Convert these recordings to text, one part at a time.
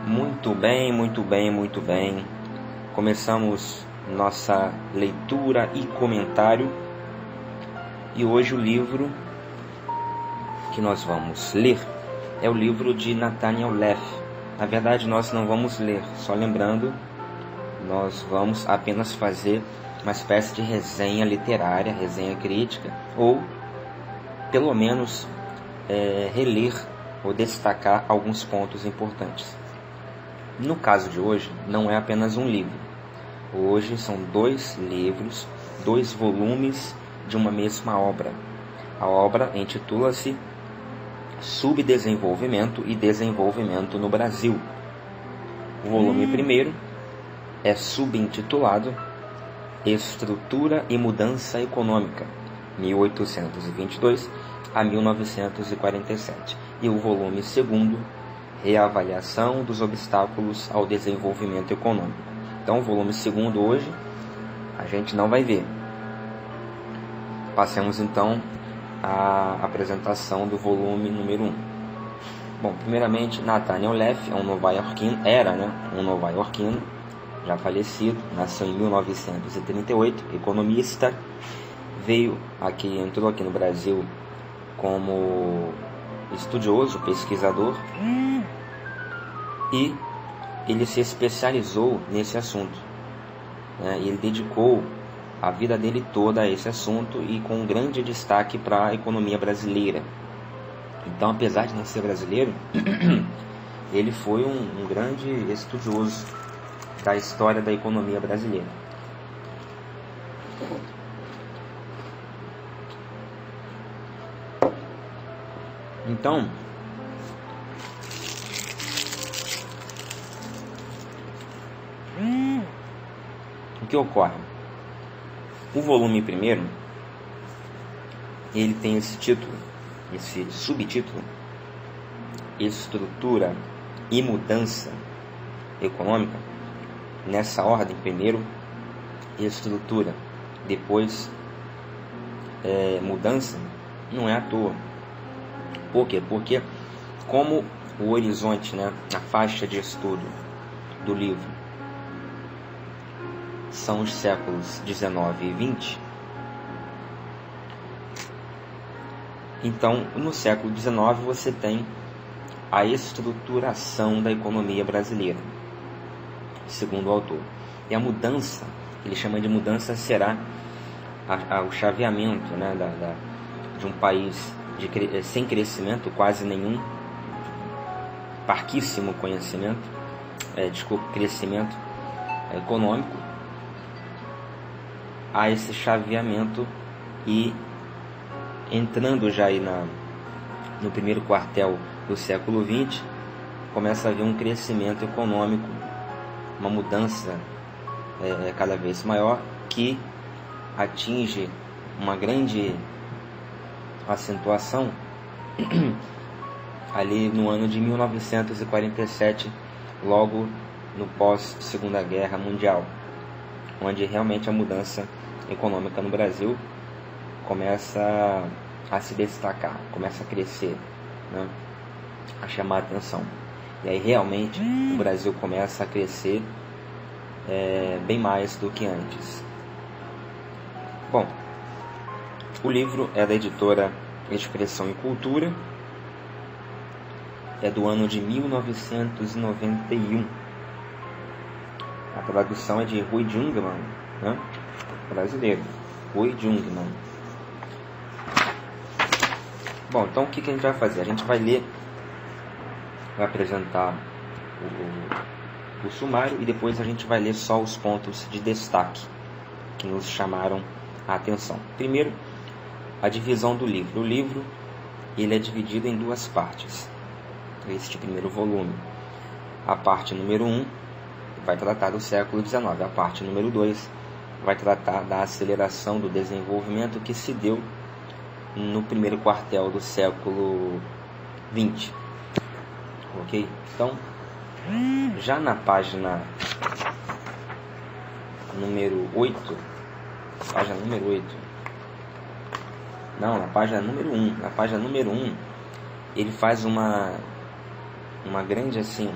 Muito bem, muito bem, muito bem. Começamos nossa leitura e comentário. E hoje o livro que nós vamos ler é o livro de Nathaniel Leff. Na verdade, nós não vamos ler, só lembrando, nós vamos apenas fazer uma espécie de resenha literária, resenha crítica, ou pelo menos reler ou destacar alguns pontos importantes. No caso de hoje, não é apenas um livro. Hoje são 2 livros, 2 volumes de uma mesma obra. A obra intitula-se Subdesenvolvimento e Desenvolvimento no Brasil. O volume primeiro é subintitulado Estrutura e Mudança Econômica, 1822 a 1947. E o volume segundo, Reavaliação dos Obstáculos ao Desenvolvimento Econômico. Então, o volume segundo hoje a gente não vai ver. Passemos então à apresentação do volume número 1. Bom, primeiramente, Nathaniel Leff é um nova-iorquino, um nova-iorquino, já falecido, nasceu em 1938, economista, entrou aqui no Brasil como estudioso, pesquisador, e ele se especializou nesse assunto, né? Ele dedicou a vida dele toda a esse assunto e com um grande destaque para a economia brasileira. Então, apesar de não ser brasileiro, ele foi um grande estudioso da história da economia brasileira. Então, o que ocorre? O volume primeiro, ele tem esse título, esse subtítulo, Estrutura e Mudança Econômica. Nessa ordem, primeiro estrutura, depois mudança, não é à toa. Por quê? Porque como o horizonte, a faixa de estudo do livro são os séculos 19 e 20, então no século 19 você tem a estruturação da economia brasileira, segundo o autor. E a mudança, ele chama de mudança, será o chaveamento de um país sem crescimento, quase nenhum, parquíssimo crescimento econômico, a esse chaveamento, e entrando já aí no primeiro quartel do século XX, começa a haver um crescimento econômico, uma mudança cada vez maior, que atinge uma grande acentuação ali no ano de 1947, logo no pós-Segunda Guerra Mundial, onde realmente a mudança econômica no Brasil começa a se destacar, começa a crescer, a chamar a atenção. E aí realmente o Brasil começa a crescer bem mais do que antes. Bom, o livro é da editora Expressão e Cultura, é do ano de 1991. A tradução é de Rui Jungmann, brasileiro, Rui Jungmann. Bom, então o que a gente vai fazer? A gente vai ler, vai apresentar o sumário, e depois a gente vai ler só os pontos de destaque que nos chamaram a atenção. Primeiro, a divisão do livro. O livro ele é dividido em 2 partes. Este primeiro volume, a parte número 1 vai tratar do século XIX, a parte número 2 vai tratar da aceleração do desenvolvimento que se deu no primeiro quartel do século XX. Ok? Então, já na página número 8, não, na página número 1, ele faz uma grande, assim,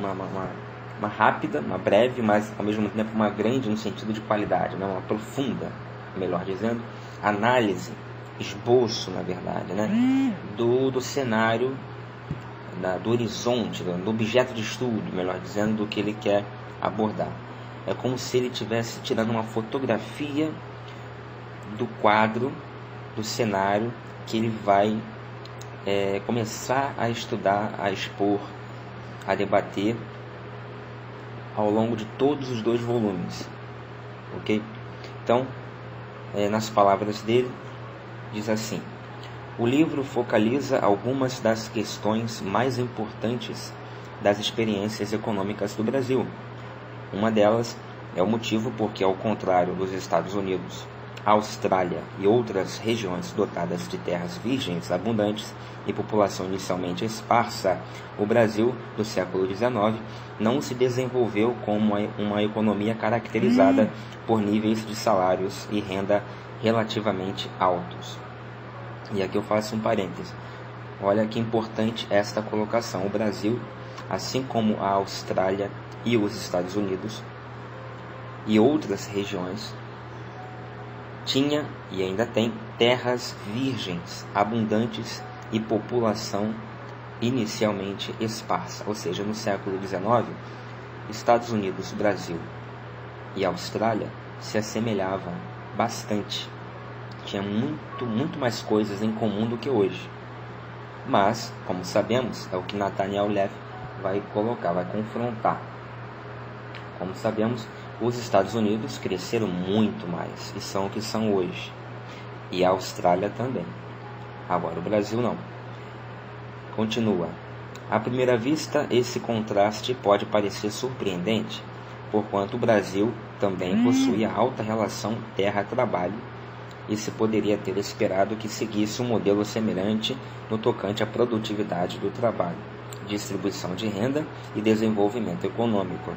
uma rápida, uma breve, mas ao mesmo tempo uma grande no sentido de qualidade, né? Uma profunda, melhor dizendo, análise, esboço, na verdade, né? do cenário, do horizonte, do objeto de estudo, melhor dizendo, do que ele quer abordar. É como se ele estivesse tirando uma fotografia do quadro, do cenário que ele vai começar a estudar, a expor, a debater ao longo de todos os 2 volumes, ok? Então, nas palavras dele, diz assim: o livro focaliza algumas das questões mais importantes das experiências econômicas do Brasil. Uma delas é o motivo porque, ao contrário dos Estados Unidos, Austrália e outras regiões dotadas de terras virgens abundantes e população inicialmente esparsa, o Brasil do século XIX não se desenvolveu como uma economia caracterizada por níveis de salários e renda relativamente altos. E aqui eu faço um parêntese. Olha que importante esta colocação. O Brasil, assim como a Austrália e os Estados Unidos e outras regiões, tinha e ainda tem terras virgens, abundantes e população inicialmente esparsa. Ou seja, no século XIX, Estados Unidos, Brasil e Austrália se assemelhavam bastante. Tinha muito mais coisas em comum do que hoje. Mas, como sabemos, é o que Nathaniel Leff vai colocar, vai confrontar. Como sabemos, os Estados Unidos cresceram muito mais e são o que são hoje. E a Austrália também. Agora, o Brasil não. Continua. À primeira vista, esse contraste pode parecer surpreendente, porquanto o Brasil também possuía alta relação terra-trabalho e se poderia ter esperado que seguisse um modelo semelhante no tocante à produtividade do trabalho, distribuição de renda e desenvolvimento econômico.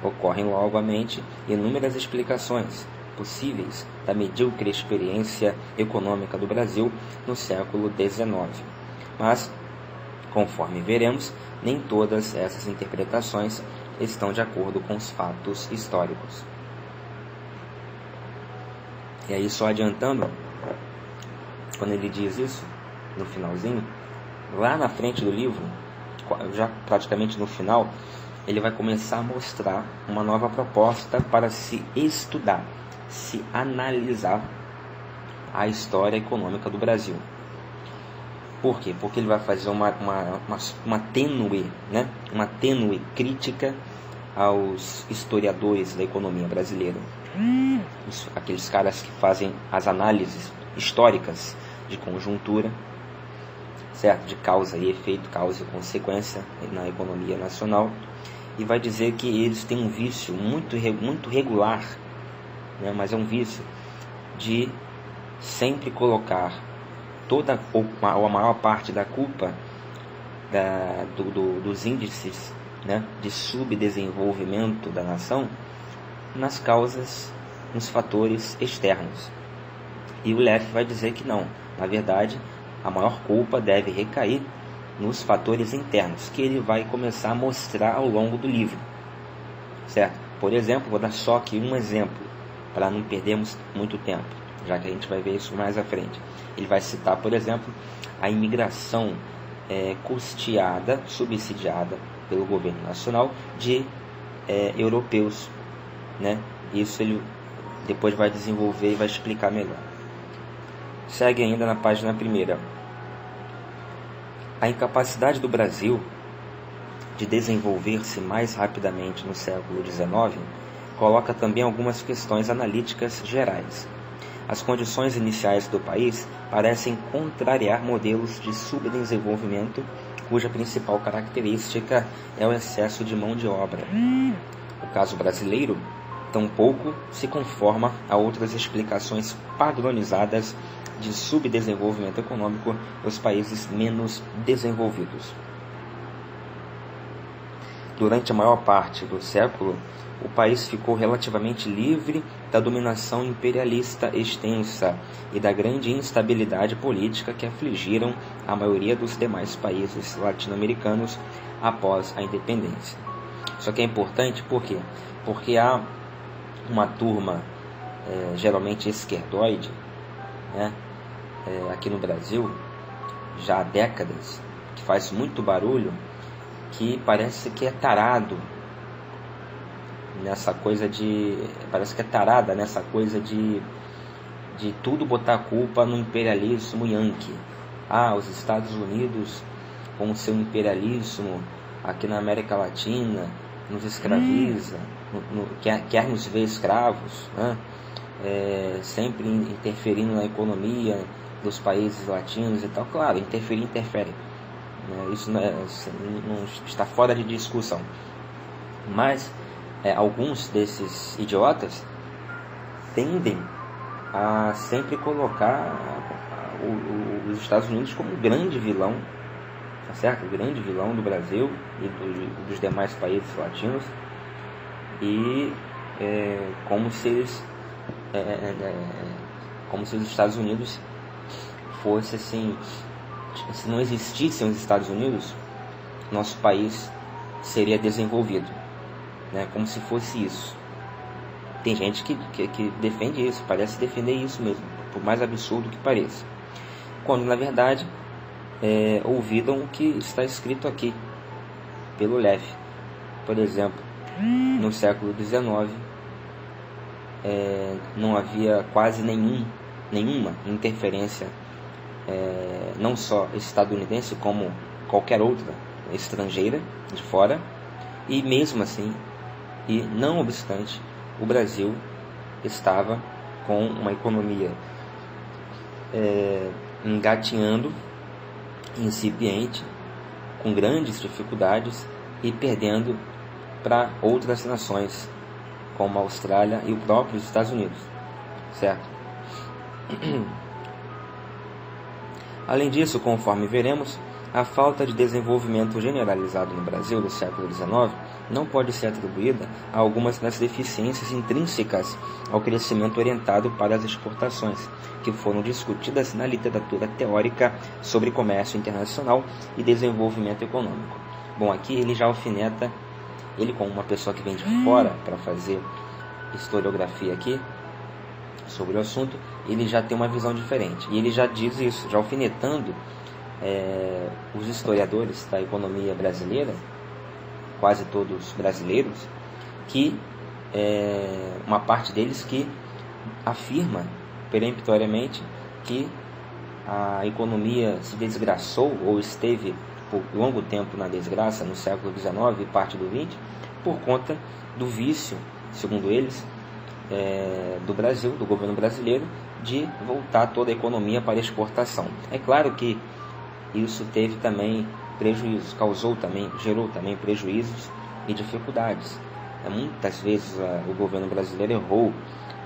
Ocorrem logo à mente inúmeras explicações possíveis da medíocre experiência econômica do Brasil no século XIX. Mas, conforme veremos, nem todas essas interpretações estão de acordo com os fatos históricos. E aí, só adiantando, quando ele diz isso, no finalzinho, lá na frente do livro, já praticamente no final, ele vai começar a mostrar uma nova proposta para se estudar, se analisar a história econômica do Brasil. Por quê? Porque ele vai fazer uma tênue crítica aos historiadores da economia brasileira. Aqueles caras que fazem as análises históricas de conjuntura, certo? De causa e efeito, causa e consequência na economia nacional. E vai dizer que eles têm um vício muito regular, né? Mas é um vício de sempre colocar toda ou a maior parte da culpa dos índices, né, de subdesenvolvimento da nação nas causas, nos fatores externos. E o Leff vai dizer que não. Na verdade, a maior culpa deve recair nos fatores internos, que ele vai começar a mostrar ao longo do livro, certo? Por exemplo, vou dar só aqui um exemplo, para não perdermos muito tempo, já que a gente vai ver isso mais à frente. Ele vai citar, por exemplo, a imigração custeada, subsidiada pelo governo nacional de europeus, né? Isso ele depois vai desenvolver e vai explicar melhor. Segue ainda na página 1ª. A incapacidade do Brasil de desenvolver-se mais rapidamente no século XIX coloca também algumas questões analíticas gerais. As condições iniciais do país parecem contrariar modelos de subdesenvolvimento cuja principal característica é o excesso de mão de obra. O caso brasileiro tampouco se conforma a outras explicações padronizadas de subdesenvolvimento econômico dos países menos desenvolvidos. Durante a maior parte do século, o país ficou relativamente livre da dominação imperialista extensa e da grande instabilidade política que afligiram a maioria dos demais países latino-americanos após a independência. Isso aqui é importante por quê? Porque há uma turma, geralmente esquerdoide, né, aqui no Brasil, já há décadas, que faz muito barulho, que parece que é tarado nessa coisa de... Parece que é tarada nessa coisa de tudo botar a culpa no imperialismo yankee. Os Estados Unidos, com o seu imperialismo aqui na América Latina, nos escraviza, quer nos ver escravos, né? Sempre interferindo na economia dos países latinos e tal. Claro, interfere, né? Isso não está fora de discussão. Mas alguns desses idiotas tendem a sempre colocar os Estados Unidos como um grande vilão, tá certo? O grande vilão do Brasil e dos demais países latinos, e como se os Estados Unidos fosse assim, se não existissem os Estados Unidos, nosso país seria desenvolvido, né? Como se fosse isso. Tem gente que defende isso, parece defender isso mesmo, por mais absurdo que pareça, quando na verdade ouvidam o que está escrito aqui pelo Leff. Por exemplo, no século XIX não havia quase nenhuma interferência, não só estadunidense, como qualquer outra estrangeira de fora, e mesmo assim, e não obstante, o Brasil estava com uma economia engatinhando, incipiente, com grandes dificuldades e perdendo para outras nações, como a Austrália e o próprio Estados Unidos, certo? Além disso, conforme veremos, a falta de desenvolvimento generalizado no Brasil do século XIX não pode ser atribuída a algumas das deficiências intrínsecas ao crescimento orientado para as exportações, que foram discutidas na literatura teórica sobre comércio internacional e desenvolvimento econômico. Bom, aqui ele já alfineta, ele como uma pessoa que vem de fora para fazer historiografia aqui sobre o assunto, ele já tem uma visão diferente, e ele já diz isso, já alfinetando os historiadores da economia brasileira, quase todos brasileiros, que uma parte deles que afirma peremptoriamente que a economia se desgraçou ou esteve por longo tempo na desgraça no século XIX e parte do XX por conta do vício, segundo eles, do Brasil, do governo brasileiro, de voltar toda a economia para a exportação. É claro que isso teve também prejuízos, gerou também prejuízos e dificuldades. Muitas vezes o governo brasileiro errou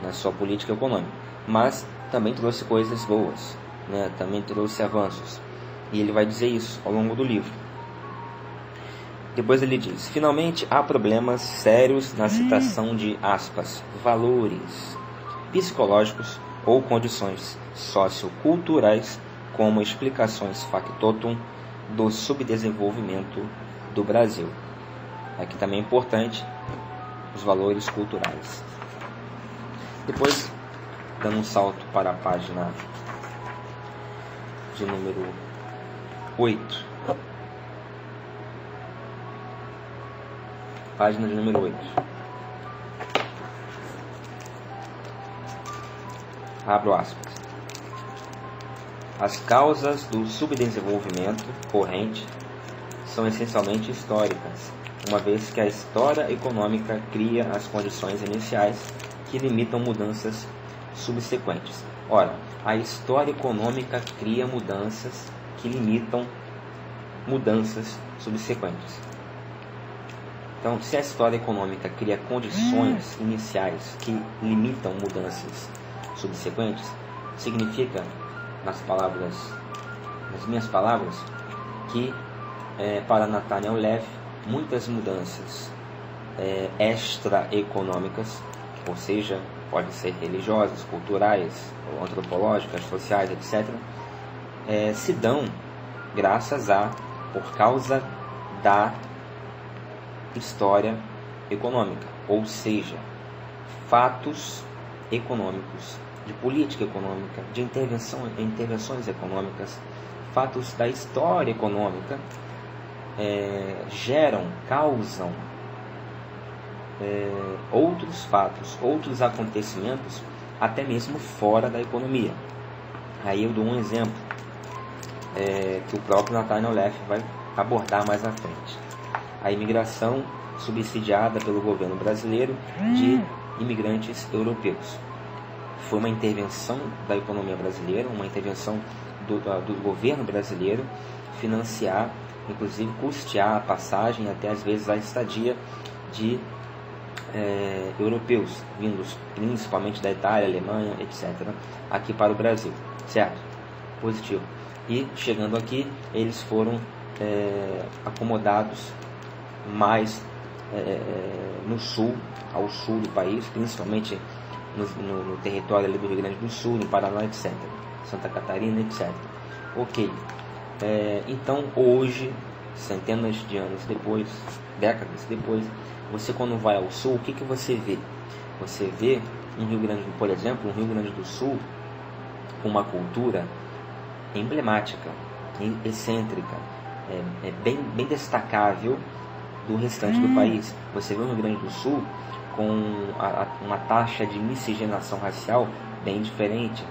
na sua política econômica, mas também trouxe coisas boas, né? Também trouxe avanços. E ele vai dizer isso ao longo do livro. Depois ele diz: finalmente há problemas sérios na citação de, aspas, valores psicológicos ou condições socioculturais como explicações factotum do subdesenvolvimento do Brasil. Aqui também é importante os valores culturais. Depois, dando um salto para a página de número 8. Página de número 8. Abro aspas. As causas do subdesenvolvimento corrente são essencialmente históricas, uma vez que a história econômica cria as condições iniciais que limitam mudanças subsequentes. Ora, a história econômica cria mudanças que limitam mudanças subsequentes. Então, se a história econômica cria condições iniciais que limitam mudanças subsequentes, significa, nas minhas palavras, que para Nathaniel Leff, muitas mudanças extraeconômicas, ou seja, podem ser religiosas, culturais, antropológicas, sociais, etc., se dão por causa da história econômica, ou seja, fatos econômicos, de política econômica, de intervenções econômicas, fatos da história econômica causam outros fatos, outros acontecimentos, até mesmo fora da economia. Aí eu dou um exemplo que o próprio Nathaniel Leff vai abordar mais à frente. A imigração subsidiada pelo governo brasileiro de imigrantes europeus. Foi uma intervenção da economia brasileira, uma intervenção do governo brasileiro, financiar, inclusive custear a passagem, até às vezes a estadia de europeus, vindos principalmente da Itália, Alemanha, etc., aqui para o Brasil, certo? Positivo. E chegando aqui, eles foram acomodados mais no sul, ao sul do país, principalmente no território ali do Rio Grande do Sul, no Paraná, etc., Santa Catarina, etc. Ok. Então hoje, centenas de anos depois, décadas depois, você quando vai ao sul, o que você vê? Você vê por exemplo, um Rio Grande do Sul com uma cultura emblemática, excêntrica, bem destacável do restante do país. Você vê o Rio Grande do Sul com uma taxa de miscigenação racial bem diferente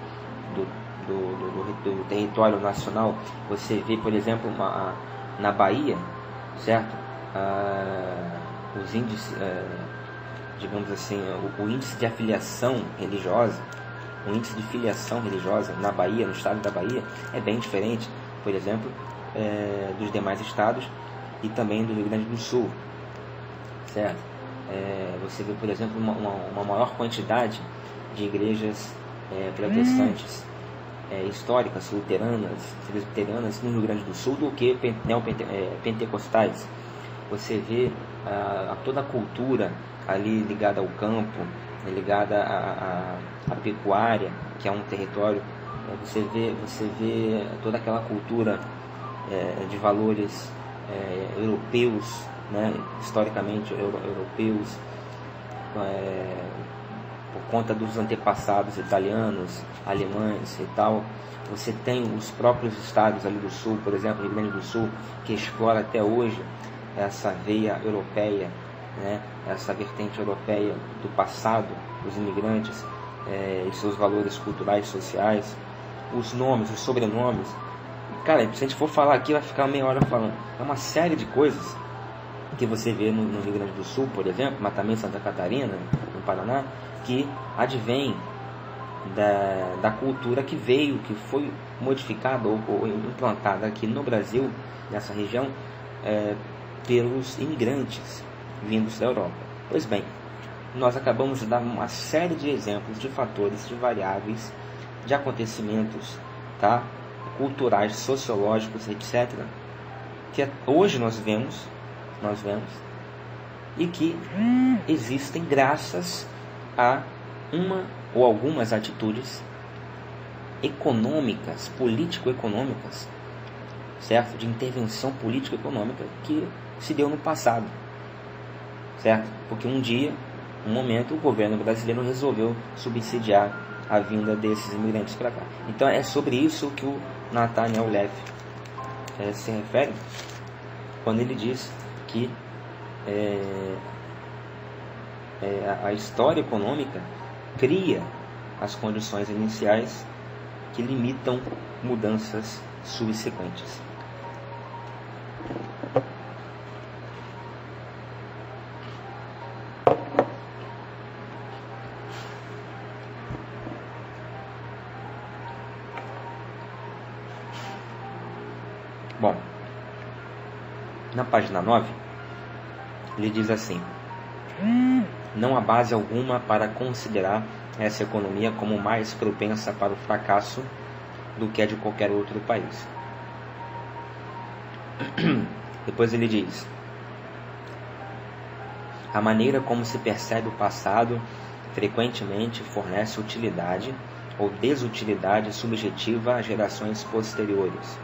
do território nacional. Você vê, por exemplo, na Bahia, certo? Os índices, digamos assim, o índice de afiliação religiosa, o índice de filiação religiosa na Bahia, no estado da Bahia, é bem diferente, por exemplo, dos demais estados e também do Rio Grande do Sul, certo? Você vê, por exemplo, uma maior quantidade de igrejas protestantes, históricas, presbiterianas no Rio Grande do Sul do que pentecostais. Você vê toda a cultura ali ligada ao campo, ligada à pecuária, que é um território. Você vê toda aquela cultura de valores europeus, né, historicamente europeus, por conta dos antepassados italianos, alemães e tal. Você tem os próprios estados ali do sul, por exemplo, Rio Grande do Sul, que explora até hoje essa veia europeia, né, essa vertente europeia do passado, dos imigrantes, e seus valores culturais, sociais, os nomes, os sobrenomes. Cara, se a gente for falar aqui, vai ficar meia hora falando. É uma série de coisas que você vê no Rio Grande do Sul, por exemplo, mas também em Santa Catarina, no Paraná, que advém da cultura que veio, que foi modificada ou implantada aqui no Brasil, nessa região, pelos imigrantes vindos da Europa. Pois bem, nós acabamos de dar uma série de exemplos de fatores, de variáveis, de acontecimentos, tá? Culturais, sociológicos, etc., que hoje nós vemos e que existem graças a uma ou algumas atitudes econômicas, político-econômicas, certo? De intervenção político-econômica que se deu no passado, certo? Porque um momento, o governo brasileiro resolveu subsidiar a vinda desses imigrantes para cá. Então é sobre isso que o Nathaniel Leff se refere quando ele diz que a história econômica cria as condições iniciais que limitam mudanças subsequentes. Bom, na página 9, ele diz assim: não há base alguma para considerar essa economia como mais propensa para o fracasso do que a de qualquer outro país. Depois ele diz: a maneira como se percebe o passado frequentemente fornece utilidade ou desutilidade subjetiva a gerações posteriores.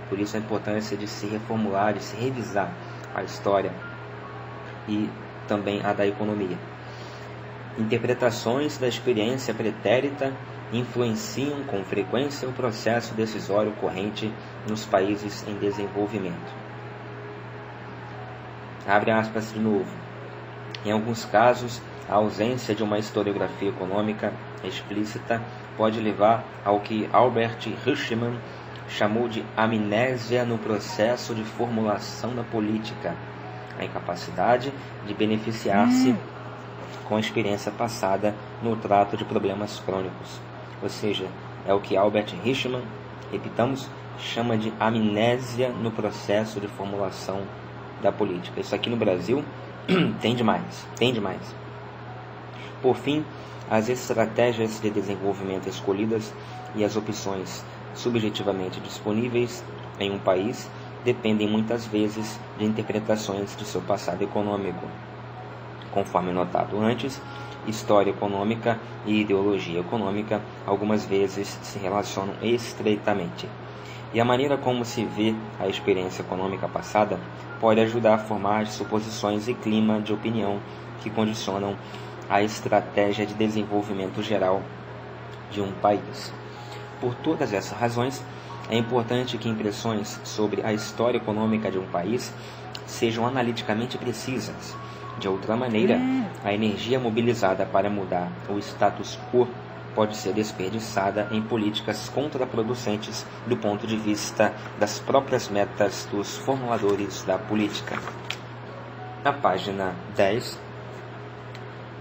Por isso a importância de se reformular, de se revisar a história e também a da economia. Interpretações da experiência pretérita influenciam com frequência o processo decisório corrente nos países em desenvolvimento. Abre aspas de novo. Em alguns casos, a ausência de uma historiografia econômica explícita pode levar ao que Albert Hirschman chamou de amnésia no processo de formulação da política, a incapacidade de beneficiar-se com a experiência passada no trato de problemas crônicos. Ou seja, é o que Albert Hirschman, repitamos, chama de amnésia no processo de formulação da política. Isso aqui no Brasil tem demais. Por fim, as estratégias de desenvolvimento escolhidas e as opções subjetivamente disponíveis em um país dependem muitas vezes de interpretações de seu passado econômico. Conforme notado antes, história econômica e ideologia econômica algumas vezes se relacionam estreitamente. E a maneira como se vê a experiência econômica passada pode ajudar a formar as suposições e clima de opinião que condicionam a estratégia de desenvolvimento geral de um país. Por todas essas razões, é importante que impressões sobre a história econômica de um país sejam analiticamente precisas. De outra maneira, a energia mobilizada para mudar o status quo pode ser desperdiçada em políticas contraproducentes do ponto de vista das próprias metas dos formuladores da política. Na página 10,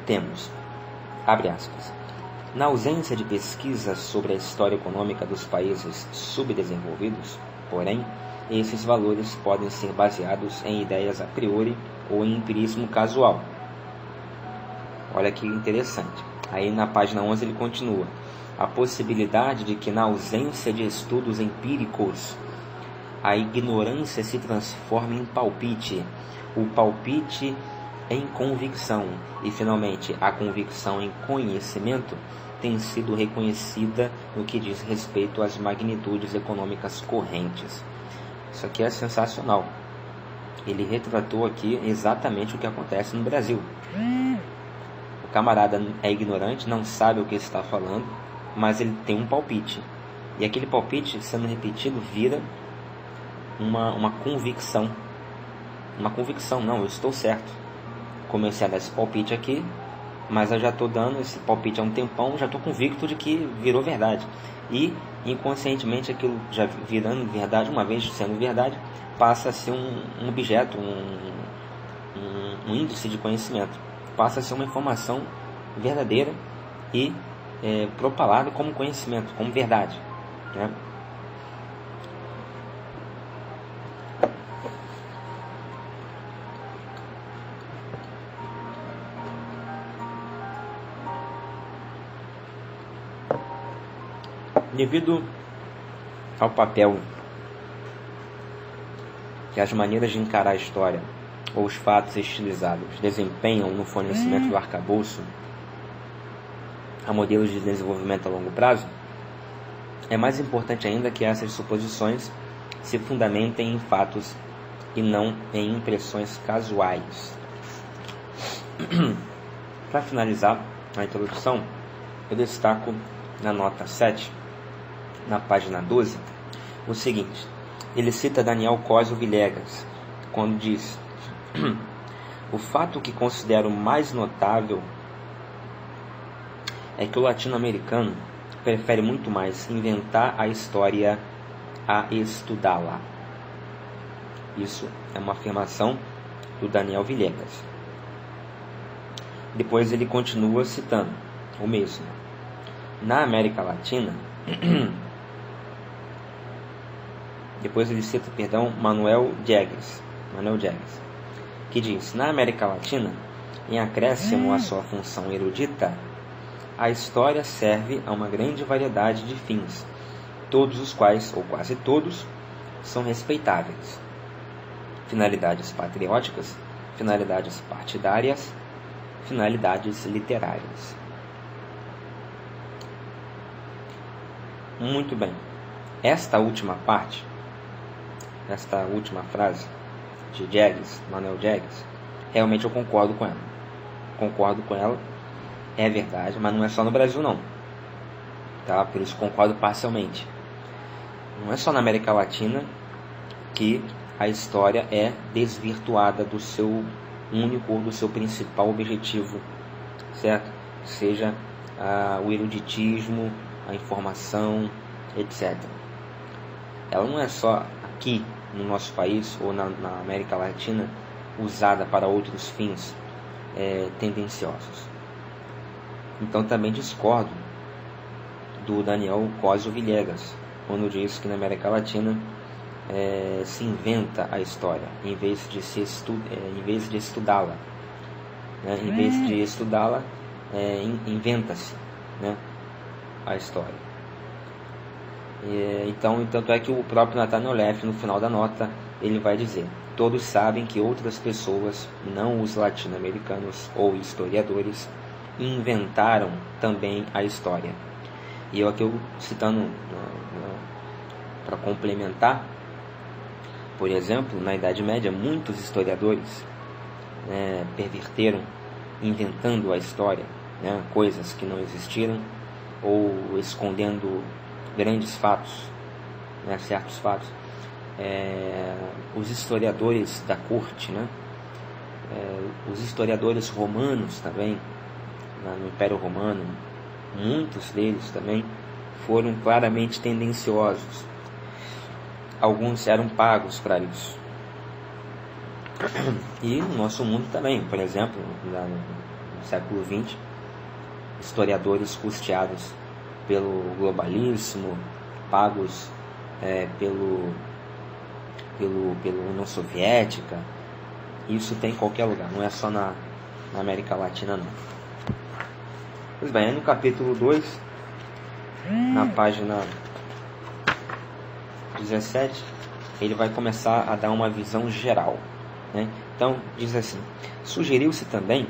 temos, abre aspas, na ausência de pesquisas sobre a história econômica dos países subdesenvolvidos, porém, esses valores podem ser baseados em ideias a priori ou em empirismo casual. Olha que interessante. Aí na página 11 ele continua. A possibilidade de que na ausência de estudos empíricos, a ignorância se transforme em palpite, o palpite em convicção e finalmente a convicção em conhecimento tem sido reconhecida no que diz respeito às magnitudes econômicas correntes. Isso aqui é sensacional. Ele retratou aqui exatamente o que acontece no Brasil. O camarada é ignorante, não sabe o que está falando, mas ele tem um palpite. E aquele palpite, sendo repetido, vira uma convicção. Uma convicção, não, eu estou certo. Comecei a dar esse palpite aqui, mas eu já estou dando esse palpite há um tempão, já estou convicto de que virou verdade. E, inconscientemente, aquilo já virando verdade, uma vez sendo verdade, passa a ser um objeto, um índice de conhecimento. Passa a ser uma informação verdadeira e propalada como conhecimento, como verdade, né? Devido ao papel que as maneiras de encarar a história ou os fatos estilizados desempenham no fornecimento do arcabouço a modelos de desenvolvimento a longo prazo, é mais importante ainda que essas suposições se fundamentem em fatos e não em impressões casuais. Para finalizar a introdução, eu destaco na nota 7, na página 12, o seguinte. Ele cita Daniel Cosio Villegas, quando diz: o fato que considero mais notável é que o latino-americano prefere muito mais inventar a história a estudá-la. Isso é uma afirmação do Daniel Villegas. Depois ele continua citando o mesmo. Na América Latina, depois ele cita, Manuel Diegues, que diz: na América Latina, em acréscimo à sua função erudita, a história serve a uma grande variedade de fins, todos os quais, ou quase todos, são respeitáveis. Finalidades patrióticas, finalidades partidárias, finalidades literárias. Muito bem. Esta última parte, esta última frase de Manuel Diegues, realmente eu concordo com ela. É verdade, mas não é só no Brasil não, tá? Por isso concordo parcialmente. Não é só na América Latina que a história é desvirtuada do seu único ou do seu principal objetivo, certo? Seja o eruditismo, a informação, etc. Ela não é só aqui no nosso país ou na América Latina usada para outros fins tendenciosos. Então também discordo do Daniel Cosio Villegas, quando diz que na América Latina se inventa a história em vez de estudá-la, né? Em vez de estudá-la, inventa-se, né, a história. Então, tanto é que o próprio Nathaniel Leff, no final da nota, ele vai dizer: todos sabem que outras pessoas, não os latino-americanos ou historiadores, inventaram também a história. E eu aqui citando para complementar, por exemplo, na Idade Média, muitos historiadores perverteram inventando a história, né, coisas que não existiram, ou escondendo grandes fatos, né, certos fatos. Os historiadores da corte, né, os historiadores romanos também, no Império Romano, muitos deles também foram claramente tendenciosos. Alguns eram pagos para isso. E no nosso mundo também, por exemplo, no século XX, historiadores custeados pelo globalismo, pagos pela União Soviética. Isso tem em qualquer lugar, não é só na América Latina não. Pois bem, aí no capítulo 2, na página 17, ele vai começar a dar uma visão geral, né? Então, diz assim: sugeriu-se também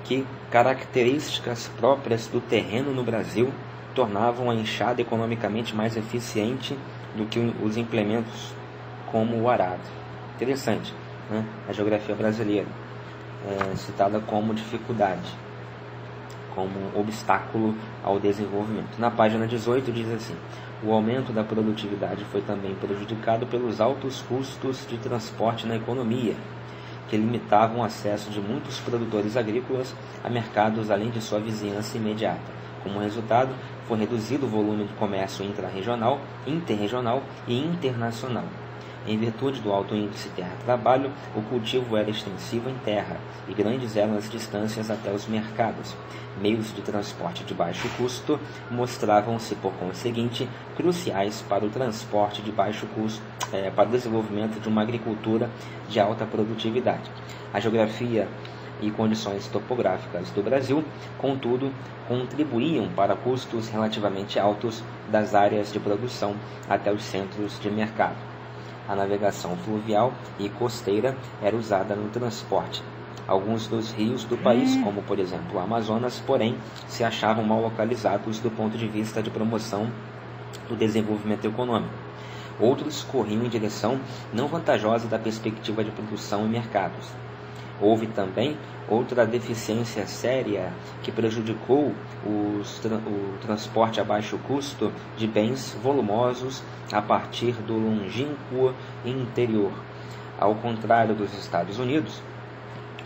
que características próprias do terreno no Brasil tornavam a enxada economicamente mais eficiente do que os implementos como o arado. Interessante, né? A geografia brasileira citada como dificuldade, como obstáculo ao desenvolvimento. Na página 18 diz assim: o aumento da produtividade foi também prejudicado pelos altos custos de transporte na economia, que limitavam o acesso de muitos produtores agrícolas a mercados além de sua vizinhança imediata. Como resultado, foi reduzido o volume de comércio intrarregional, interregional e internacional. Em virtude do alto índice terra-trabalho, o cultivo era extensivo em terra, e grandes eram as distâncias até os mercados. Meios de transporte de baixo custo mostravam-se, por conseguinte, cruciais para o transporte de baixo custo, para o desenvolvimento de uma agricultura de alta produtividade. A geografia e condições topográficas do Brasil, contudo, contribuíam para custos relativamente altos das áreas de produção até os centros de mercado. A navegação fluvial e costeira era usada no transporte. Alguns dos rios do país, como por exemplo o Amazonas, porém, se achavam mal localizados do ponto de vista de promoção do desenvolvimento econômico. Outros corriam em direção não vantajosa da perspectiva de produção e mercados. Houve também outra deficiência séria que prejudicou o transporte a baixo custo de bens volumosos a partir do longínquo interior. Ao contrário dos Estados Unidos,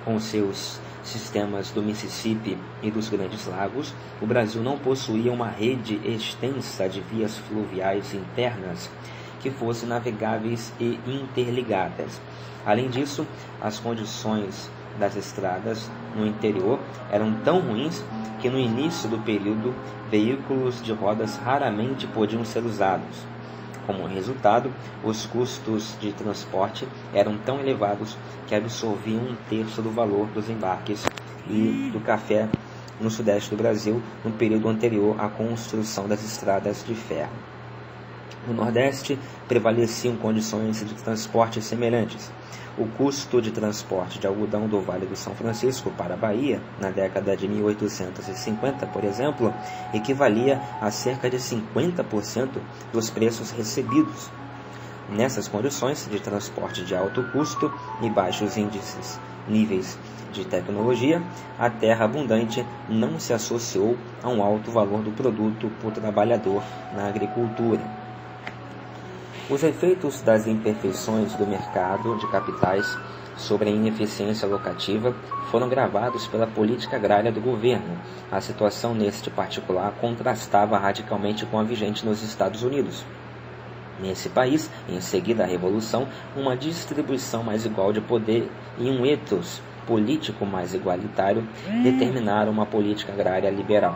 com seus sistemas do Mississippi e dos Grandes Lagos, o Brasil não possuía uma rede extensa de vias fluviais internas que fossem navegáveis e interligadas. Além disso, as condições das estradas no interior eram tão ruins que no início do período veículos de rodas raramente podiam ser usados. Como resultado, os custos de transporte eram tão elevados que absorviam 1/3 do valor dos embarques e do café no sudeste do Brasil no período anterior à construção das estradas de ferro. No Nordeste, prevaleciam condições de transporte semelhantes. O custo de transporte de algodão do Vale do São Francisco para a Bahia, na década de 1850, por exemplo, equivalia a cerca de 50% dos preços recebidos. Nessas condições de transporte de alto custo e baixos índices níveis de tecnologia, a terra abundante não se associou a um alto valor do produto por trabalhador na agricultura. Os efeitos das imperfeições do mercado de capitais sobre a ineficiência locativa foram gravados pela política agrária do governo. A situação neste particular contrastava radicalmente com a vigente nos Estados Unidos. Nesse país, em seguida à Revolução, uma distribuição mais igual de poder e um ethos político mais igualitário determinaram uma política agrária liberal.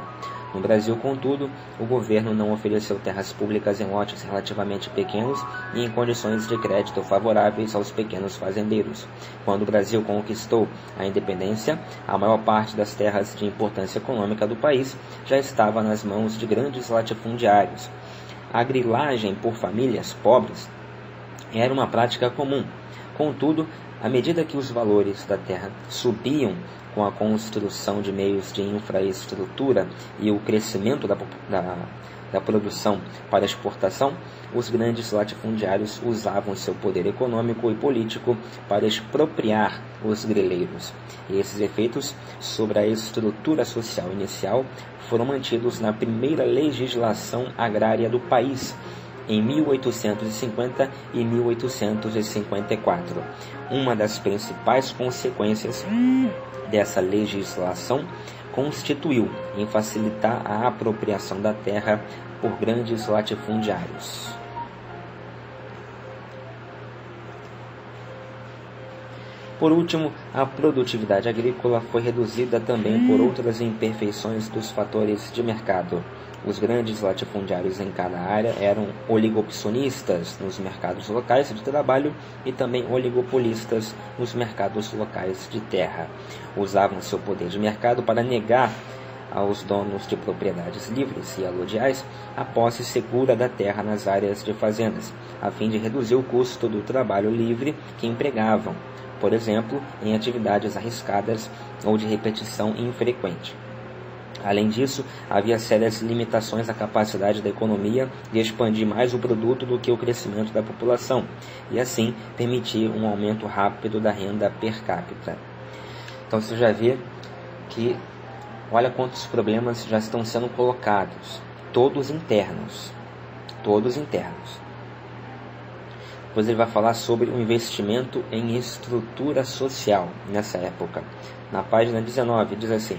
No Brasil, contudo, o governo não ofereceu terras públicas em lotes relativamente pequenos e em condições de crédito favoráveis aos pequenos fazendeiros. Quando o Brasil conquistou a independência, a maior parte das terras de importância econômica do país já estava nas mãos de grandes latifundiários. A grilagem por famílias pobres era uma prática comum. Contudo, à medida que os valores da terra subiam com a construção de meios de infraestrutura e o crescimento da produção para exportação, os grandes latifundiários usavam seu poder econômico e político para expropriar os grileiros. E esses efeitos sobre a estrutura social inicial foram mantidos na primeira legislação agrária do país, em 1850 e 1854. Uma das principais consequências dessa legislação constituiu em facilitar a apropriação da terra por grandes latifundiários. Por último, a produtividade agrícola foi reduzida também por outras imperfeições dos fatores de mercado. Os grandes latifundiários em cada área eram oligopsonistas nos mercados locais de trabalho e também oligopolistas nos mercados locais de terra. Usavam seu poder de mercado para negar aos donos de propriedades livres e aludiais a posse segura da terra nas áreas de fazendas, a fim de reduzir o custo do trabalho livre que empregavam, por exemplo, em atividades arriscadas ou de repetição infrequente. Além disso, havia sérias limitações à capacidade da economia de expandir mais o produto do que o crescimento da população, e assim permitir um aumento rápido da renda per capita. Então você já vê que, olha quantos problemas já estão sendo colocados, todos internos. Depois ele vai falar sobre o investimento em estrutura social nessa época. Na página 19 diz assim: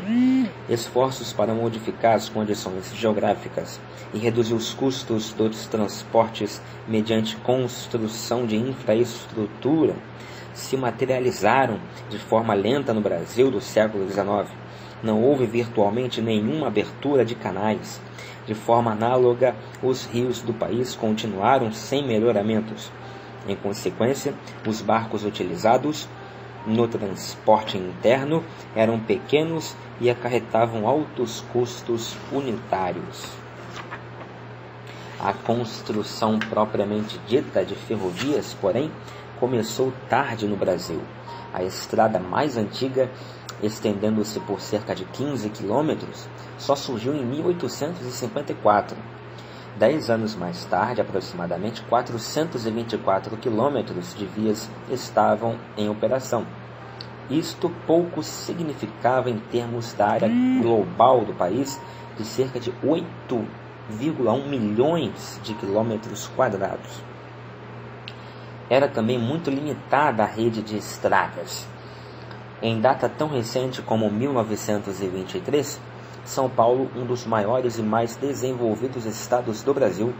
esforços para modificar as condições geográficas e reduzir os custos dos transportes mediante construção de infraestrutura se materializaram de forma lenta no Brasil do século XIX. Não houve virtualmente nenhuma abertura de canais. De forma análoga, os rios do país continuaram sem melhoramentos. Em consequência, os barcos utilizados no transporte interno eram pequenos e acarretavam altos custos unitários. A construção propriamente dita de ferrovias, porém, começou tarde no Brasil. A estrada mais antiga, estendendo-se por cerca de 15 quilômetros, só surgiu em 1854. 10 anos mais tarde, aproximadamente 424 quilômetros de vias estavam em operação. Isto pouco significava em termos da área global do país, de cerca de 8,1 milhões de quilômetros quadrados. Era também muito limitada a rede de estradas. Em data tão recente como 1923, São Paulo, um dos maiores e mais desenvolvidos estados do Brasil,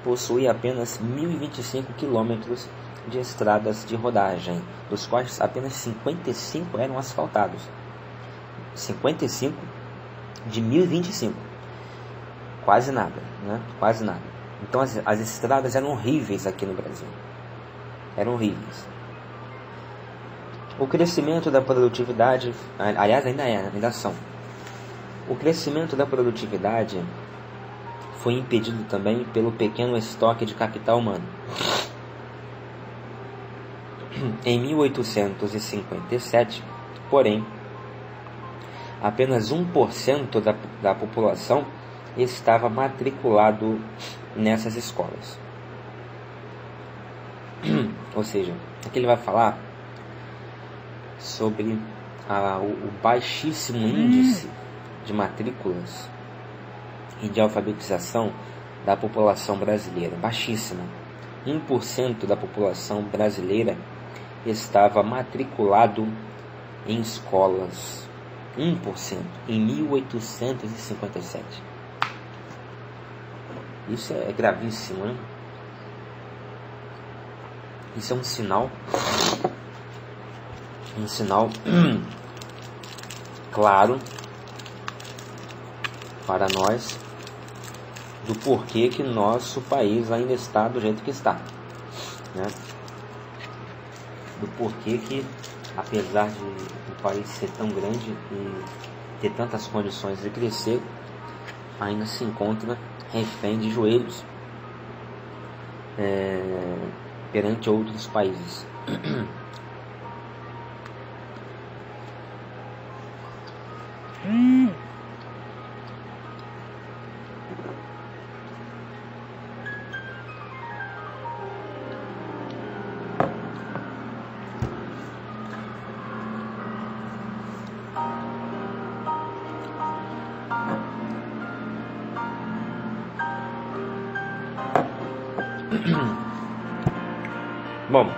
possuía apenas 1.025 quilômetros de estradas de rodagem, dos quais apenas 55 eram asfaltados. 55 de 1.025. Quase nada, né? Quase nada. Então as estradas eram horríveis aqui no Brasil. Eram horríveis. O crescimento da produtividade, aliás, ainda são. O crescimento da produtividade foi impedido também pelo pequeno estoque de capital humano. Em 1857, porém, apenas 1% da população estava matriculado nessas escolas. Ou seja, aqui ele vai falar sobre o baixíssimo índice de matrículas e de alfabetização da população brasileira. Baixíssima. 1% da população brasileira estava matriculado em escolas. 1% em 1857. Isso é gravíssimo, né? Isso é um sinal claro para nós do porquê que nosso país ainda está do jeito que está, né? Do porquê que, apesar de o país ser tão grande e ter tantas condições de crescer, ainda se encontra refém de joelhos perante outros países. Bom,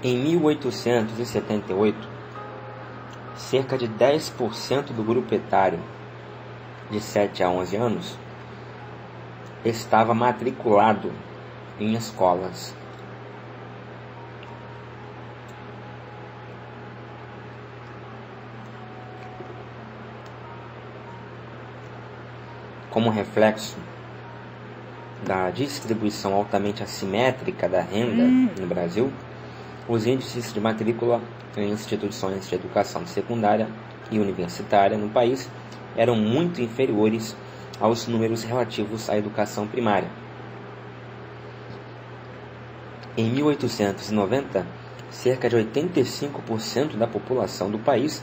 em 1878, cerca de 10% do grupo etário de 7 a 11 anos estava matriculado em escolas. Como reflexo da distribuição altamente assimétrica da renda no Brasil, os índices de matrícula em instituições de educação secundária e universitária no país eram muito inferiores aos números relativos à educação primária. Em 1890, cerca de 85% da população do país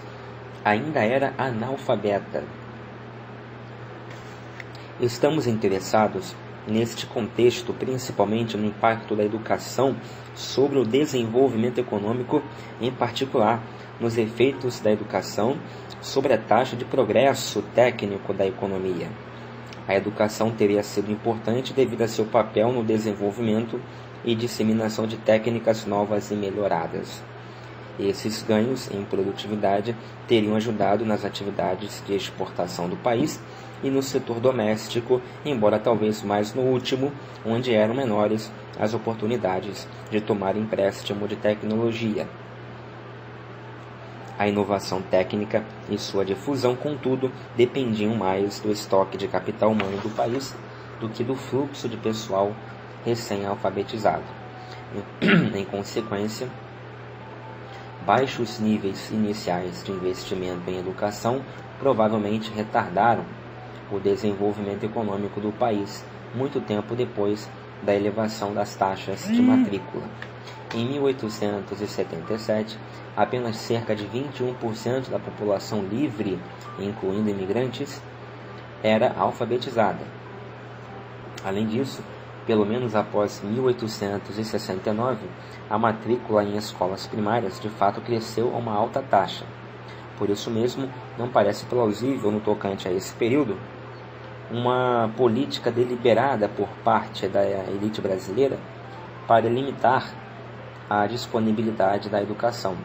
ainda era analfabeta. Estamos interessados neste contexto principalmente no impacto da educação sobre o desenvolvimento econômico, em particular nos efeitos da educação sobre a taxa de progresso técnico da economia. A educação teria sido importante devido a seu papel no desenvolvimento e disseminação de técnicas novas e melhoradas. Esses ganhos em produtividade teriam ajudado nas atividades de exportação do país e no setor doméstico, embora talvez mais no último, onde eram menores as oportunidades de tomar empréstimo de tecnologia. A inovação técnica e sua difusão, contudo, dependiam mais do estoque de capital humano do país do que do fluxo de pessoal recém-alfabetizado. Em consequência, baixos níveis iniciais de investimento em educação provavelmente retardaram o desenvolvimento econômico do país muito tempo depois da elevação das taxas de matrícula. Em 1877, apenas cerca de 21% da população livre, incluindo imigrantes, era alfabetizada. Além disso, pelo menos após 1869, a matrícula em escolas primárias de fato cresceu a uma alta taxa. Por isso mesmo, não parece plausível no tocante a esse período uma política deliberada por parte da elite brasileira para limitar a disponibilidade da educação,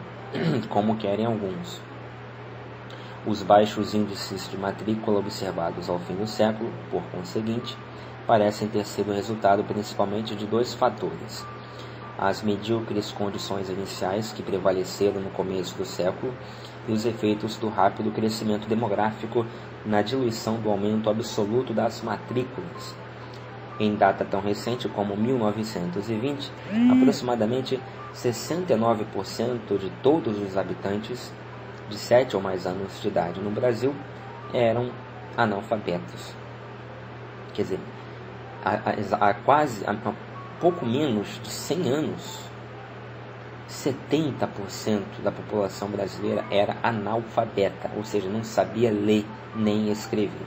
como querem alguns. Os baixos índices de matrícula observados ao fim do século, por conseguinte, parecem ter sido resultado principalmente de dois fatores: as medíocres condições iniciais que prevaleceram no começo do século e os efeitos do rápido crescimento demográfico na diluição do aumento absoluto das matrículas. Em data tão recente como 1920, aproximadamente 69% de todos os habitantes de 7 ou mais anos de idade no Brasil eram analfabetos. Quer dizer, há pouco menos de 100 anos, 70% da população brasileira era analfabeta, ou seja, não sabia ler nem escrever.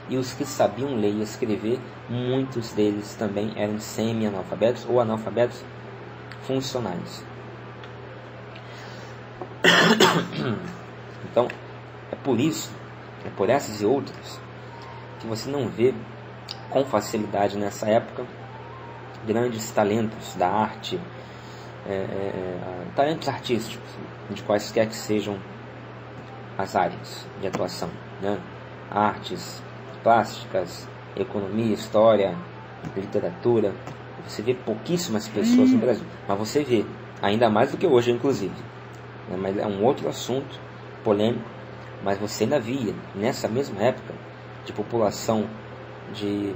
E os que sabiam ler e escrever, muitos deles também eram semi-analfabetos ou analfabetos funcionais. Então, é por isso, é por essas e outras, que você não vê com facilidade nessa época grandes talentos da arte, talentos artísticos, de quaisquer que sejam as áreas de atuação, né? Artes plásticas, economia, história, literatura. Você vê pouquíssimas pessoas no Brasil, mas você vê, ainda mais do que hoje, inclusive, né? Mas é um outro assunto polêmico, mas você ainda via, nessa mesma época, de população de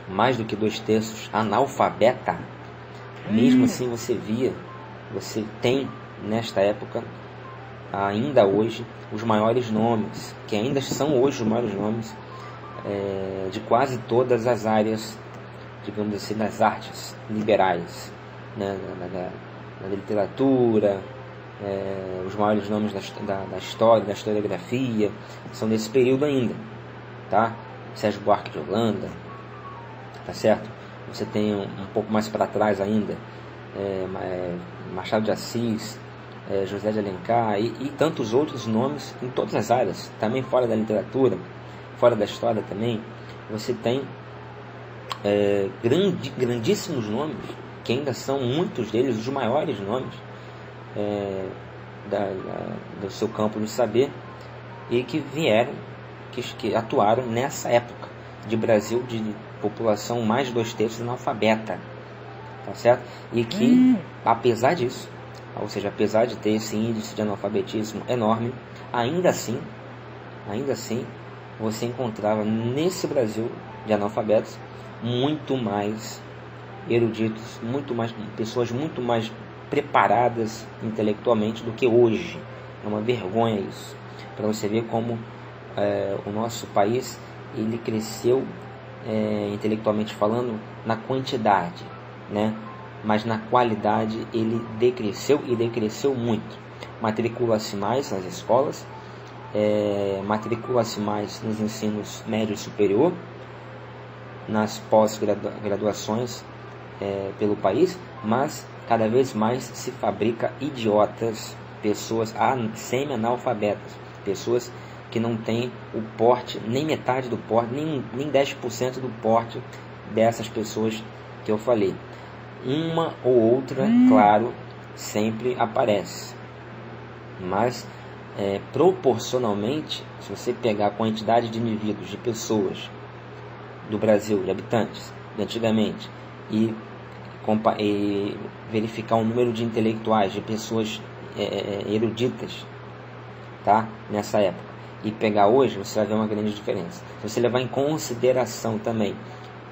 mais do que 2/3 analfabeta. Mesmo assim você tem nesta época, ainda hoje, os maiores nomes, que ainda são hoje os maiores nomes de quase todas as áreas, digamos assim, das artes liberais, né? Da literatura, os maiores nomes da história, da historiografia, são desse período ainda, tá? Sérgio Buarque de Holanda, tá certo? Você tem um pouco mais para trás ainda, Machado de Assis, José de Alencar e tantos outros nomes em todas as áreas, também fora da literatura, fora da história também. Você tem grandíssimos nomes, que ainda são muitos deles os maiores nomes do seu campo de saber, e que vieram, que atuaram nessa época de Brasil, de população mais de 2/3 analfabeta, tá certo? E que, apesar disso, ou seja, apesar de ter esse índice de analfabetismo enorme, ainda assim, você encontrava nesse Brasil de analfabetos muito mais eruditos, pessoas muito mais preparadas intelectualmente do que hoje. É uma vergonha isso, para você ver como o nosso país ele cresceu intelectualmente falando na quantidade, né? Mas na qualidade ele decresceu, e decresceu muito. Matricula-se mais nas escolas, matricula-se mais nos ensinos médio e superior, nas pós-graduações pelo país, mas cada vez mais se fabrica idiotas, pessoas semi-analfabetas, pessoas que não têm o porte, nem metade do porte, nem 10% do porte dessas pessoas que eu falei. Uma ou outra, claro, sempre aparece, mas proporcionalmente, se você pegar a quantidade de indivíduos, de pessoas do Brasil, de habitantes de antigamente, e verificar o número de intelectuais, de pessoas eruditas, tá? Nessa época, e pegar hoje, você vai ver uma grande diferença. Se você levar em consideração também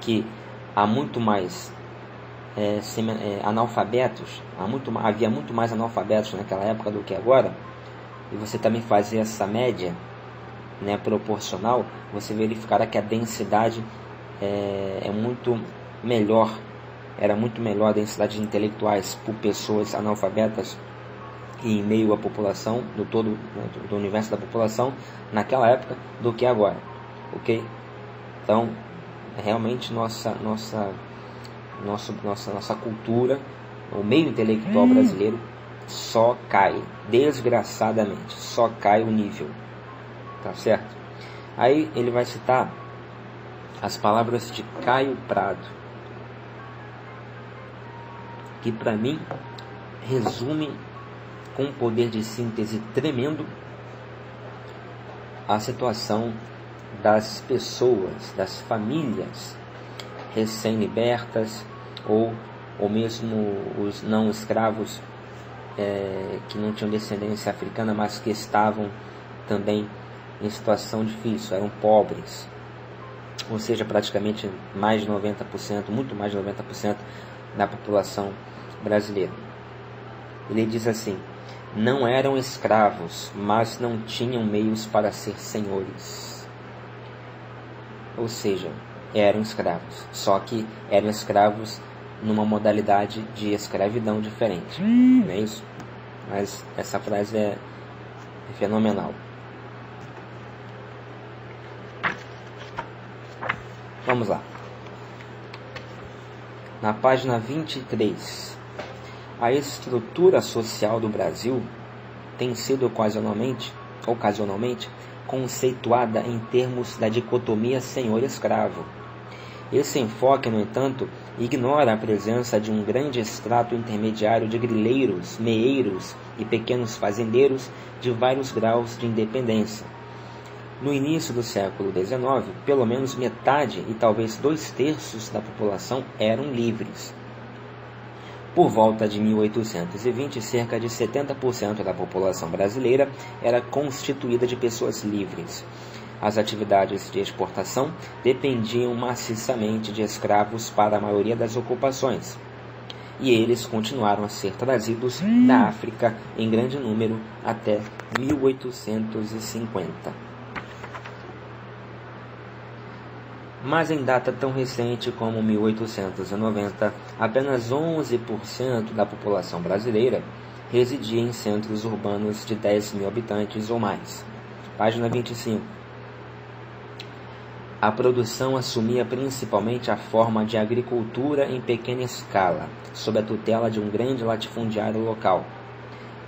que há muito mais analfabetos, havia muito mais analfabetos naquela época do que agora, e você também fazer essa média, né, proporcional, você verificará que a densidade é muito melhor, era muito melhor a densidade de intelectuais por pessoas analfabetas e em meio à população, do universo da população naquela época, do que agora, ok? Então, realmente nossa cultura, o meio intelectual brasileiro só cai, desgraçadamente, só cai o nível, tá certo? Aí ele vai citar as palavras de Caio Prado, que para mim resume com um poder de síntese tremendo a situação das pessoas, das famílias recém-libertas, ou mesmo os não escravos que não tinham descendência africana, mas que estavam também em situação difícil, eram pobres, ou seja, praticamente mais de 90%, muito mais de 90% da população brasileira. Ele diz assim: não eram escravos, mas não tinham meios para ser senhores. Ou seja, eram escravos, só que eram escravos numa modalidade de escravidão diferente, não é isso? Mas essa frase é fenomenal. Vamos lá. Na página 23, a estrutura social do Brasil tem sido ocasionalmente conceituada em termos da dicotomia senhor-escravo. Esse enfoque, no entanto, ignora a presença de um grande extrato intermediário de grileiros, meeiros e pequenos fazendeiros de vários graus de independência. No início do século XIX, pelo menos metade e talvez 2/3 da população eram livres. Por volta de 1820, cerca de 70% da população brasileira era constituída de pessoas livres. As atividades de exportação dependiam maciçamente de escravos para a maioria das ocupações, e eles continuaram a ser trazidos da África em grande número até 1850. Mas em data tão recente como 1890, apenas 11% da população brasileira residia em centros urbanos de 10 mil habitantes ou mais. Página 25. A produção assumia principalmente a forma de agricultura em pequena escala, sob a tutela de um grande latifundiário local.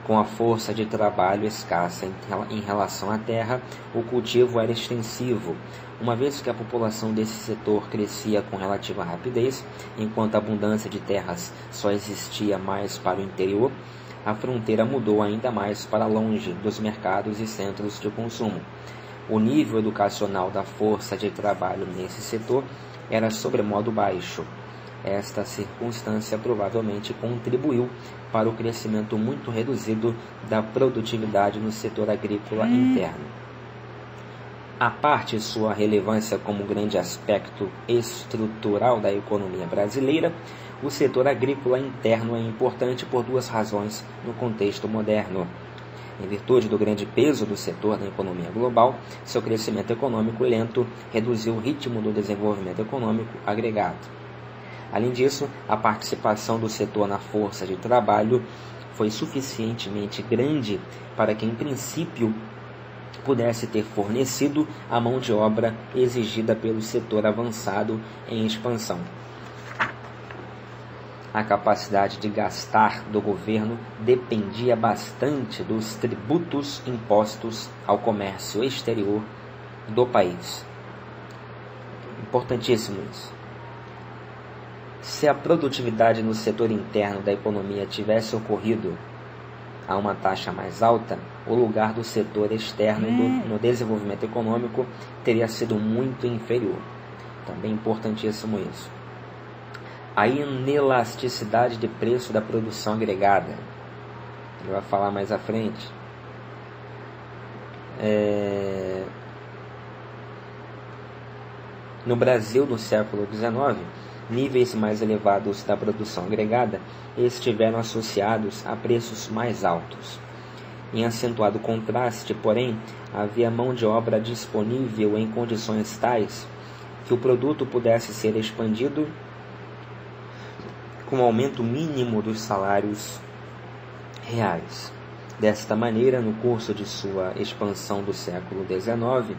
Com a força de trabalho escassa em relação à terra, o cultivo era extensivo, uma vez que a população desse setor crescia com relativa rapidez, enquanto a abundância de terras só existia mais para o interior. A fronteira mudou ainda mais para longe dos mercados e centros de consumo. O nível educacional da força de trabalho nesse setor era sobremodo baixo. Esta circunstância provavelmente contribuiu para o crescimento muito reduzido da produtividade no setor agrícola interno. À parte sua relevância como grande aspecto estrutural da economia brasileira, o setor agrícola interno é importante por duas razões no contexto moderno. Em virtude do grande peso do setor na economia global, seu crescimento econômico lento reduziu o ritmo do desenvolvimento econômico agregado. Além disso, a participação do setor na força de trabalho foi suficientemente grande para que, em princípio, pudesse ter fornecido a mão de obra exigida pelo setor avançado em expansão. A capacidade de gastar do governo dependia bastante dos tributos impostos ao comércio exterior do país. Importantíssimo isso. Se a produtividade no setor interno da economia tivesse ocorrido a uma taxa mais alta, o lugar do setor externo no desenvolvimento econômico teria sido muito inferior. Também importantíssimo isso. A inelasticidade de preço da produção agregada. Ele vai falar mais à frente. No Brasil, no século XIX, níveis mais elevados da produção agregada estiveram associados a preços mais altos. Em acentuado contraste, porém, havia mão de obra disponível em condições tais que o produto pudesse ser expandido com o aumento mínimo dos salários reais. Desta maneira, no curso de sua expansão do século XIX,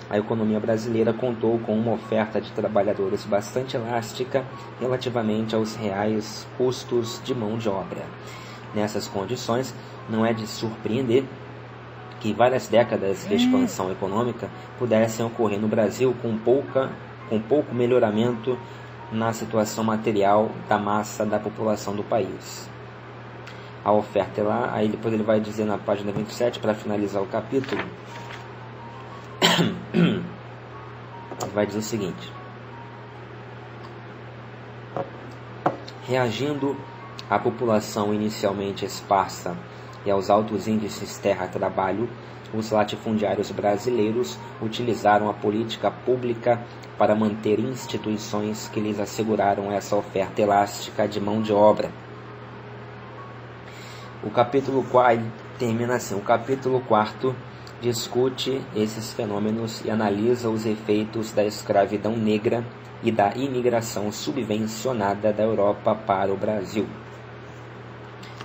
a economia brasileira contou com uma oferta de trabalhadores bastante elástica relativamente aos reais custos de mão de obra. Nessas condições, não é de surpreender que várias décadas de expansão econômica pudessem ocorrer no Brasil com pouco melhoramento na situação material da massa da população do país. A oferta é lá, aí depois ele vai dizer na página 27, para finalizar o capítulo, vai dizer o seguinte: reagindo à população inicialmente esparsa e aos altos índices terra-trabalho, os latifundiários brasileiros utilizaram a política pública para manter instituições que lhes asseguraram essa oferta elástica de mão de obra. O capítulo 4 termina assim: o capítulo 4 discute esses fenômenos e analisa os efeitos da escravidão negra e da imigração subvencionada da Europa para o Brasil.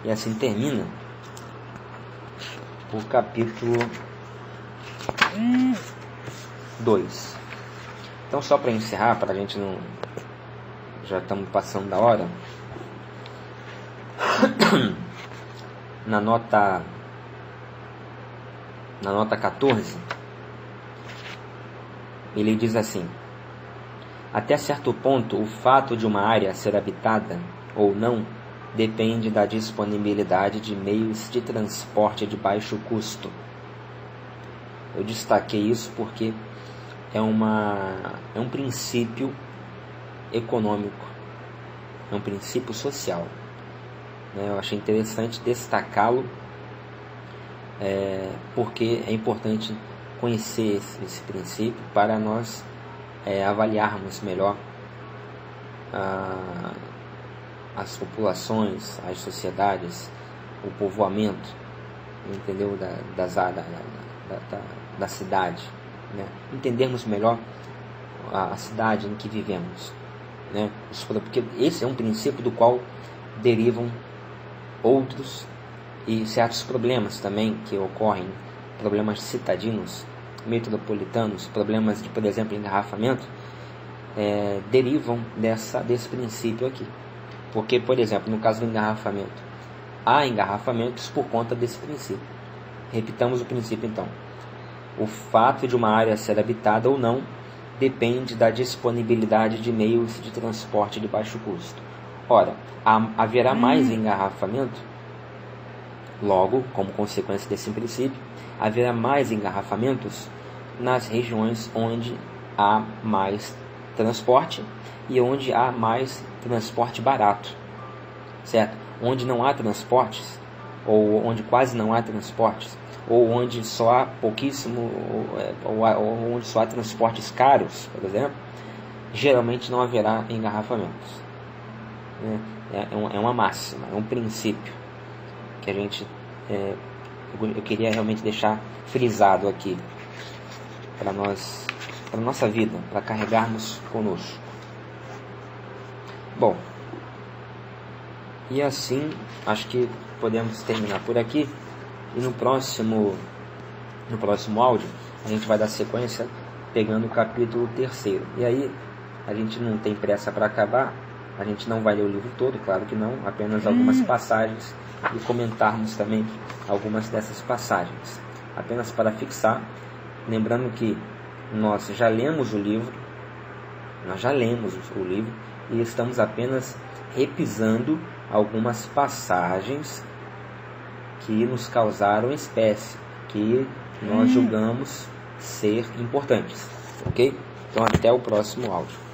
E assim termina o capítulo 2. Então, só para encerrar, para a gente não... já estamos passando da hora. Na nota 14, ele diz assim: até certo ponto, o fato de uma área ser habitada ou não depende da disponibilidade de meios de transporte de baixo custo. Eu destaquei isso porque é um princípio econômico, é um princípio social. Eu achei interessante destacá-lo, porque é importante conhecer esse princípio para nós avaliarmos melhor as populações, as sociedades, o povoamento, entendeu? Da cidade, né? Entendermos melhor a cidade em que vivemos, né? Porque esse é um princípio do qual derivam outros e certos problemas também que ocorrem, problemas citadinos, metropolitanos, problemas de, por exemplo, engarrafamento, derivam desse princípio aqui. Porque, por exemplo, no caso do engarrafamento, há engarrafamentos por conta desse princípio. Repitamos o princípio então. O fato de uma área ser habitada ou não depende da disponibilidade de meios de transporte de baixo custo. Ora, haverá mais engarrafamento, logo, como consequência desse princípio, haverá mais engarrafamentos nas regiões onde há mais transporte e onde há mais transporte barato, certo? Onde não há transportes, ou onde quase não há transportes, ou onde só há pouquíssimo, ou onde só há transportes caros, por exemplo, geralmente não haverá engarrafamentos. É uma máxima, é um princípio que a gente, eu queria realmente deixar frisado aqui para nós, para a nossa vida, para carregarmos conosco. Bom, e assim acho que podemos terminar por aqui, e no próximo áudio a gente vai dar sequência pegando o capítulo 3º. E aí a gente não tem pressa para acabar, a gente não vai ler o livro todo, claro que não, apenas algumas passagens, e comentarmos também algumas dessas passagens, apenas para fixar, lembrando que nós já lemos o livro, e estamos apenas repisando algumas passagens que nos causaram espécie, que nós julgamos ser importantes, ok? Então até o próximo áudio.